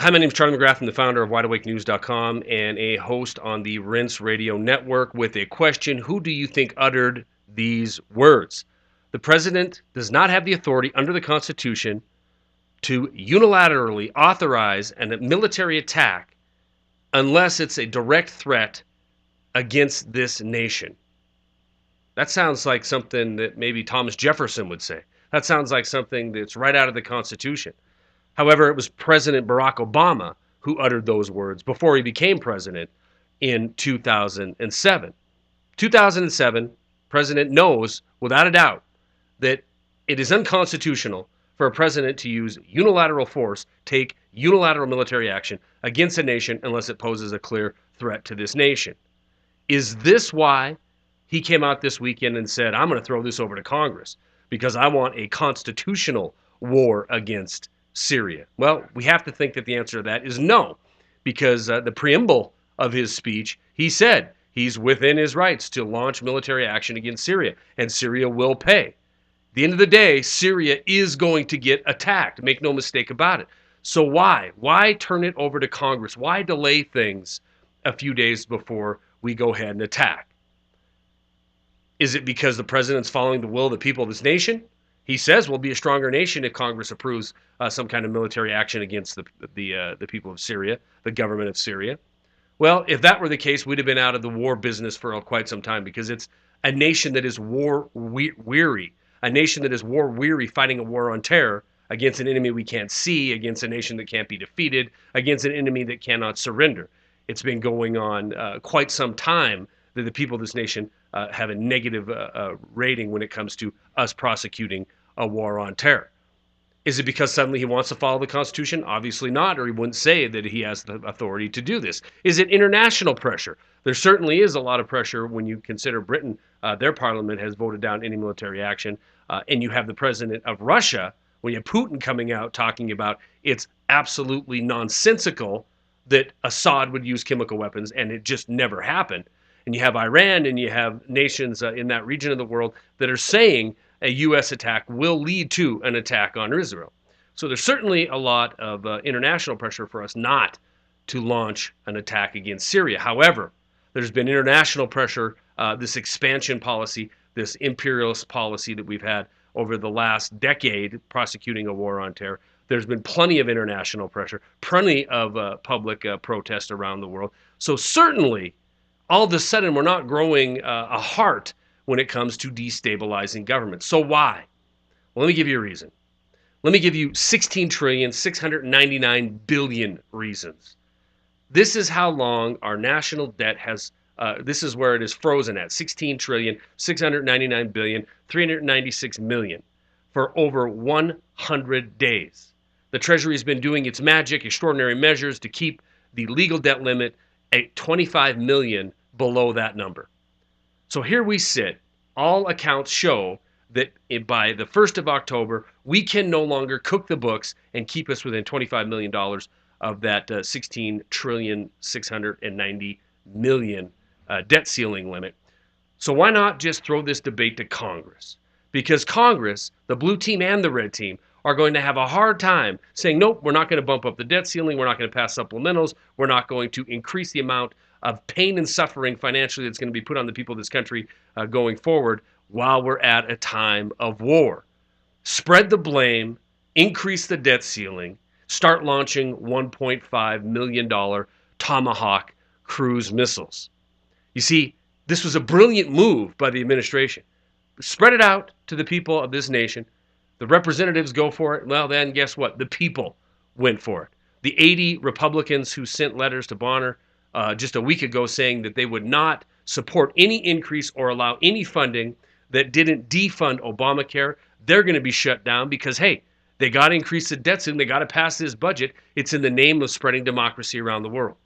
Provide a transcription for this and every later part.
Hi, my name is Charlie McGrath. I'm the founder of WideAwakeNews.com and a host on the Rinse Radio Network with a question. Who do you think uttered these words? The president does not have the authority under the Constitution to unilaterally authorize a military attack unless it's a direct threat against this nation. That sounds like something that maybe Thomas Jefferson would say. That sounds like something that's right out of the Constitution. However, it was President Barack Obama who uttered those words before he became president in 2007. 2007, President knows without a doubt that it is unconstitutional for a president to use unilateral force, take unilateral military action against a nation unless it poses a clear threat to this nation. Is this why he came out this weekend and said, I'm going to throw this over to Congress because I want a constitutional war against Syria? Well, we have to think that the answer to that is no, because the preamble of his speech, he said he's within his rights to launch military action against Syria, and Syria will pay. At the end of the day, Syria is going to get attacked. Make no mistake about it. So why? Why turn it over to Congress? Why delay things a few days before we go ahead and attack? Is it because the president's following the will of the people of this nation? He says we'll be a stronger nation if Congress approves some kind of military action against the people of Syria, the government of Syria. Well, if that were the case, we'd have been out of the war business for quite some time, because it's a nation that is war weary, a nation that is war weary, fighting a war on terror against an enemy we can't see, against a nation that can't be defeated, against an enemy that cannot surrender. It's been going on quite some time that the people of this nation have a negative rating when it comes to us prosecuting a war on terror. Is it because suddenly he wants to follow the Constitution? Obviously not, or he wouldn't say that he has the authority to do this. Is it international pressure? There certainly is a lot of pressure when you consider Britain, their parliament has voted down any military action, and you have the president of Russia, when you have Putin coming out talking about it's absolutely nonsensical that Assad would use chemical weapons, and it just never happened. And you have Iran, and you have nations in that region of the world that are saying a U.S. attack will lead to an attack on Israel. So there's certainly a lot of international pressure for us not to launch an attack against Syria. However, there's been international pressure, this expansion policy, this imperialist policy that we've had over the last decade prosecuting a war on terror. There's been plenty of international pressure, plenty of public protest around the world. So certainly, all of a sudden, we're not growing a heart when it comes to destabilizing government. So why? Well, let me give you a reason. Let me give you 16,699 billion reasons. This is how long our national debt has, this is where it is frozen at, 16,699 billion, 396 million for over 100 days. The Treasury has been doing its magic, extraordinary measures to keep the legal debt limit at 25 million below that number. So here we sit. All accounts show that by the 1st of October, we can no longer cook the books and keep us within $25 million of that 16,690 million debt ceiling limit. So why not just throw this debate to Congress? Because Congress, the blue team and the red team, are going to have a hard time saying, nope, we're not going to bump up the debt ceiling, we're not going to pass supplementals, we're not going to increase the amount of pain and suffering financially that's going to be put on the people of this country going forward while we're at a time of war. Spread the blame, increase the debt ceiling, start launching $1.5 million Tomahawk cruise missiles. You see, this was a brilliant move by the administration. Spread it out to the people of this nation. The representatives go for it. Well, then guess what? The people went for it. The 80 Republicans who sent letters to Bonner just a week ago saying that they would not support any increase or allow any funding that didn't defund Obamacare, they're going to be shut down because, hey, they got to increase the debt ceiling, they got to pass this budget. It's in the name of spreading democracy around the world.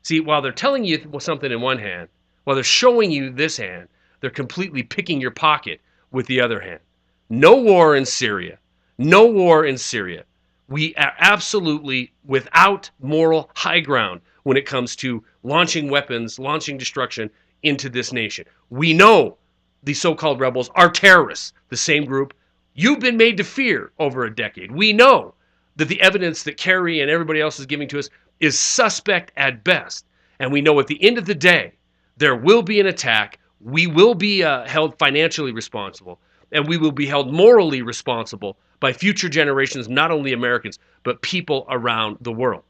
See, while they're telling you something in one hand, while they're showing you this hand, they're completely picking your pocket with the other hand. No war in Syria. No war in Syria. We are absolutely without moral high ground when it comes to launching weapons, launching destruction into this nation. We know the so-called rebels are terrorists, the same group you've been made to fear over a decade. We know that the evidence that Kerry and everybody else is giving to us is suspect at best. And we know at the end of the day, there will be an attack. We will be held financially responsible, and we will be held morally responsible by future generations, not only Americans, but people around the world.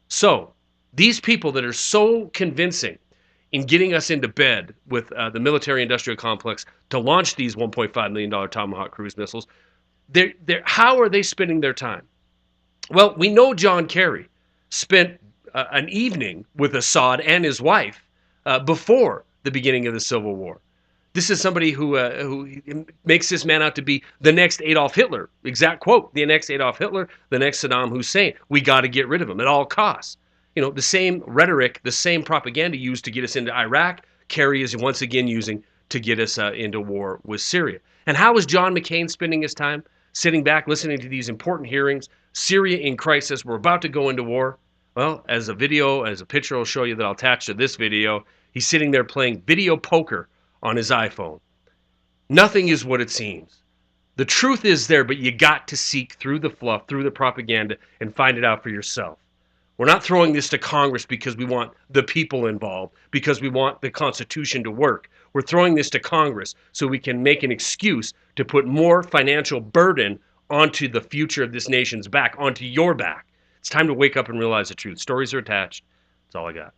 So these people that are so convincing in getting us into bed with the military-industrial complex to launch these $1.5 million Tomahawk cruise missiles, how are they spending their time? Well, we know John Kerry spent an evening with Assad and his wife before the beginning of the Civil War. This is somebody who makes this man out to be the next Adolf Hitler. Exact quote: "The next Adolf Hitler, the next Saddam Hussein. We got to get rid of him at all costs." You know, the same rhetoric, the same propaganda used to get us into Iraq, Kerry is once again using to get us into war with Syria. And how is John McCain spending his time? Sitting back, listening to these important hearings. Syria in crisis. We're about to go into war. Well, as a picture I'll show you that I'll attach to this video, he's sitting there playing video poker on his iPhone. Nothing is what it seems. The truth is there, but you got to seek through the fluff, through the propaganda, and find it out for yourself. We're not throwing this to Congress because we want the people involved, because we want the Constitution to work. We're throwing this to Congress so we can make an excuse to put more financial burden onto the future of this nation's back, onto your back. It's time to wake up and realize the truth. Stories are attached. That's all I got.